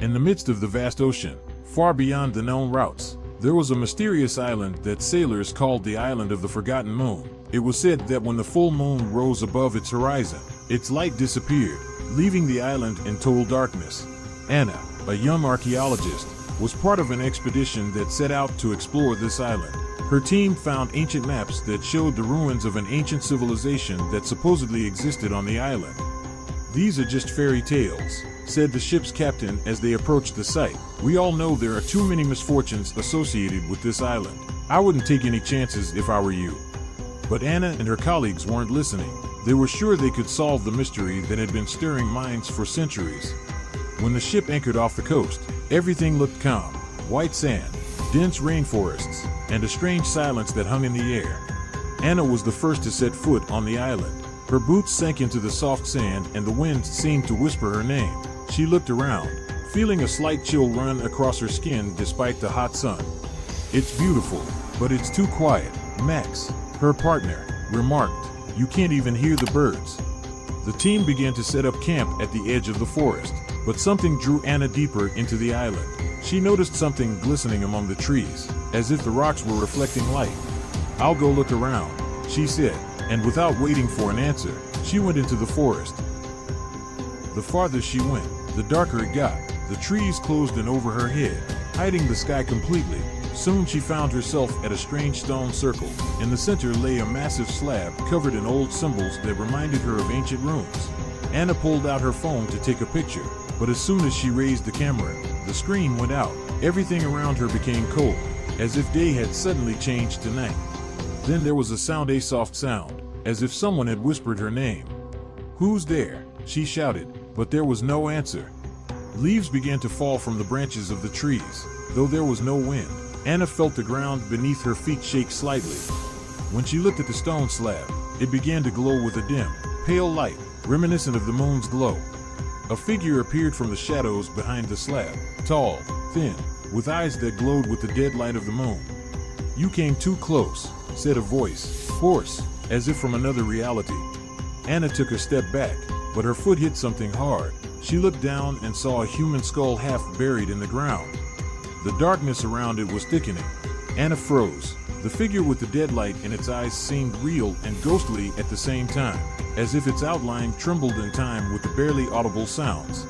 In the midst of the vast ocean, far beyond the known routes, there was a mysterious island that sailors called the Island of the Forgotten Moon. It was said that when the full moon rose above its horizon, its light disappeared, leaving the island in total darkness. Anna, a young archaeologist, was part of an expedition that set out to explore this island. Her team found ancient maps that showed the ruins of an ancient civilization that supposedly existed on the island. "These are just fairy tales," said the ship's captain as they approached the site. "We all know there are too many misfortunes associated with this island. I wouldn't take any chances if I were you." But Anna and her colleagues weren't listening. They were sure they could solve the mystery that had been stirring minds for centuries. When the ship anchored off the coast, everything looked calm. White sand, dense rainforests, and a strange silence that hung in the air. Anna was the first to set foot on the island. Her boots sank into the soft sand and the wind seemed to whisper her name. She looked around, feeling a slight chill run across her skin despite the hot sun. "It's beautiful, but it's too quiet," Max, her partner, remarked. "You can't even hear the birds." The team began to set up camp at the edge of the forest, but something drew Anna deeper into the island. She noticed something glistening among the trees, as if the rocks were reflecting light. "I'll go look around," she said, and without waiting for an answer, she went into the forest. The farther she went, the darker it got. The trees closed in over her head, hiding the sky completely. Soon she found herself at a strange stone circle. In the center lay a massive slab covered in old symbols that reminded her of ancient runes. Anna pulled out her phone to take a picture, but as soon as she raised the camera, the screen went out. Everything around her became cold, as if day had suddenly changed to night. Then there was a soft sound, as if someone had whispered her name. "Who's there?" she shouted, but there was no answer. Leaves began to fall from the branches of the trees, though there was no wind. Anna felt the ground beneath her feet shake slightly. When she looked at the stone slab, it began to glow with a dim, pale light, reminiscent of the moon's glow. A figure appeared from the shadows behind the slab, tall, thin, with eyes that glowed with the dead light of the moon. "You came too close," said a voice, hoarse, as if from another reality. Anna took a step back, but her foot hit something hard. She looked down and saw a human skull half buried in the ground. The darkness around it was thickening. Anna froze. The figure with the dead light in its eyes seemed real and ghostly at the same time, as if its outline trembled in time with the barely audible sounds.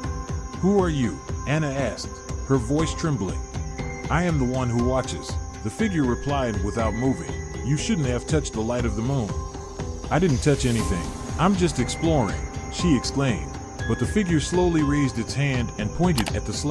"Who are you?" Anna asked, her voice trembling. "I am the one who watches," the figure replied without moving. "You shouldn't have touched the light of the moon." "I didn't touch anything. I'm just exploring," she exclaimed. But the figure slowly raised its hand and pointed at the slab.